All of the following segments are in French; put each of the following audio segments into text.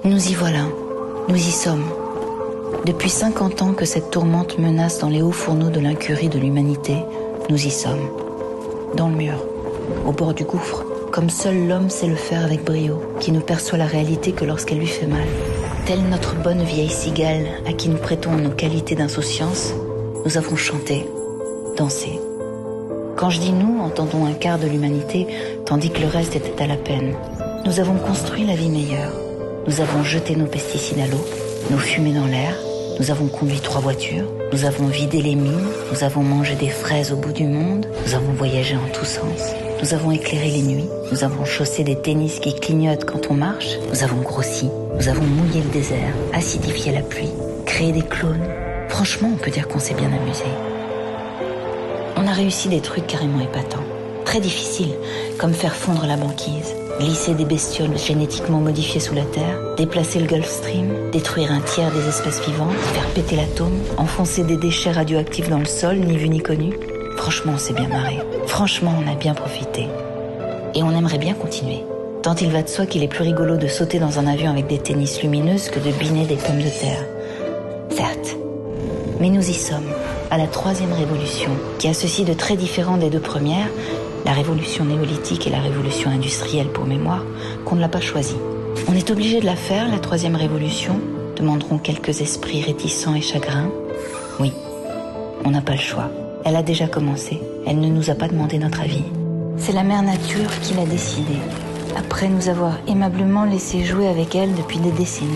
Nous y voilà, nous y sommes. Depuis 50 ans que cette tourmente menace dans les hauts fourneaux de l'incurie de l'humanité, nous y sommes. Dans le mur, au bord du gouffre, comme seul l'homme sait le faire avec brio, qui ne perçoit la réalité que lorsqu'elle lui fait mal. Telle notre bonne vieille cigale à qui nous prêtons nos qualités d'insouciance, nous avons chanté, dansé. Quand je dis nous, entendons un quart de l'humanité, tandis que le reste était à la peine. Nous avons construit la vie meilleure. Nous avons jeté nos pesticides à l'eau, nos fumées dans l'air. Nous avons conduit 3 voitures. Nous avons vidé les mines. Nous avons mangé des fraises au bout du monde. Nous avons voyagé en tous sens. Nous avons éclairé les nuits. Nous avons chaussé des tennis qui clignotent quand on marche. Nous avons grossi. Nous avons mouillé le désert, acidifié la pluie, créé des clones. Franchement, on peut dire qu'on s'est bien amusé. On a réussi des trucs carrément épatants, très difficiles, comme faire fondre la banquise, glisser des bestioles génétiquement modifiées sous la terre, déplacer le Gulf Stream, détruire un tiers des espèces vivantes, faire péter l'atome, enfoncer des déchets radioactifs dans le sol, ni vu ni connu. Franchement, on s'est bien marré. Franchement, on a bien profité. Et on aimerait bien continuer. Tant il va de soi qu'il est plus rigolo de sauter dans un avion avec des tennis lumineuses que de biner des pommes de terre. Certes. Mais nous y sommes, à la 3e révolution, qui a ceci de très différent des 2 premières, la révolution néolithique et la révolution industrielle pour mémoire, qu'on ne l'a pas choisie. On est obligé de la faire, la 3e révolution, demanderont quelques esprits réticents et chagrins. Oui, on n'a pas le choix. Elle a déjà commencé, elle ne nous a pas demandé notre avis. C'est la mère nature qui l'a décidé, après nous avoir aimablement laissé jouer avec elle depuis des décennies.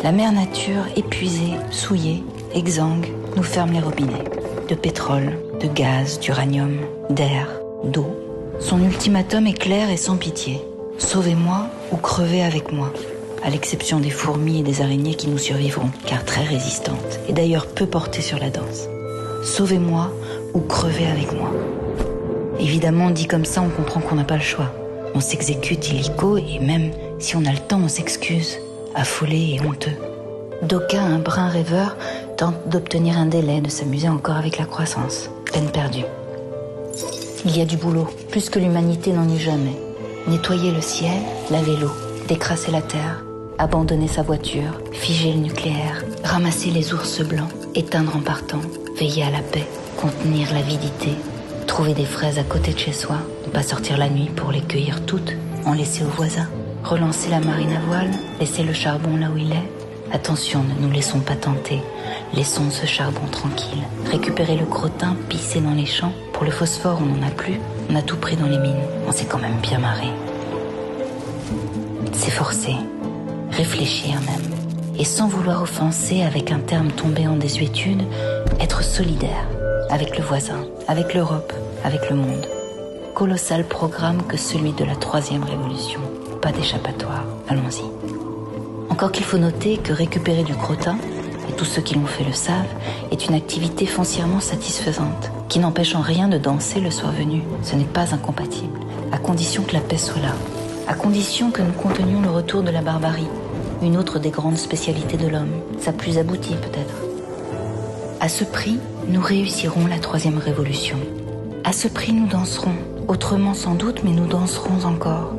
La mère nature, épuisée, souillée, exsangue, nous ferme les robinets. De pétrole, de gaz, d'uranium, d'air, d'eau. Son ultimatum est clair et sans pitié. Sauvez-moi ou crevez avec moi. À l'exception des fourmis et des araignées qui nous survivront, car très résistantes, et d'ailleurs peu portées sur la danse. Sauvez-moi ou crevez avec moi. Évidemment, dit comme ça, on comprend qu'on n'a pas le choix. On s'exécute illico et même si on a le temps, on s'excuse, affolé et honteux. D'aucuns, un brin rêveur, tentent d'obtenir un délai, de s'amuser encore avec la croissance. Peine perdue. Il y a du boulot, plus que l'humanité n'en eut jamais. Nettoyer le ciel, laver l'eau, décrasser la terre, abandonner sa voiture, figer le nucléaire, ramasser les ours blancs, éteindre en partant, veiller à la paix, contenir l'avidité, trouver des fraises à côté de chez soi, ne pas sortir la nuit pour les cueillir toutes, en laisser aux voisins, relancer la marine à voile, laisser le charbon là où il est. Attention, ne nous laissons pas tenter, laissons ce charbon tranquille, récupérer le crottin, pisser dans les champs. Pour le phosphore, on n'en a plus, on a tout pris dans les mines, on s'est quand même bien marré. S'efforcer, réfléchir même, et sans vouloir offenser avec un terme tombé en désuétude, être solidaire avec le voisin, avec l'Europe, avec le monde. Colossal programme que celui de la 3e révolution. Pas d'échappatoire, allons-y. Encore qu'il faut noter que récupérer du crottin, et tous ceux qui l'ont fait le savent, est une activité foncièrement satisfaisante, qui n'empêche en rien de danser le soir venu. Ce n'est pas incompatible, à condition que la paix soit là, à condition que nous contenions le retour de la barbarie, une autre des grandes spécialités de l'homme, sa plus aboutie peut-être. À ce prix, nous réussirons la 3e révolution. À ce prix, nous danserons, autrement sans doute, mais nous danserons encore.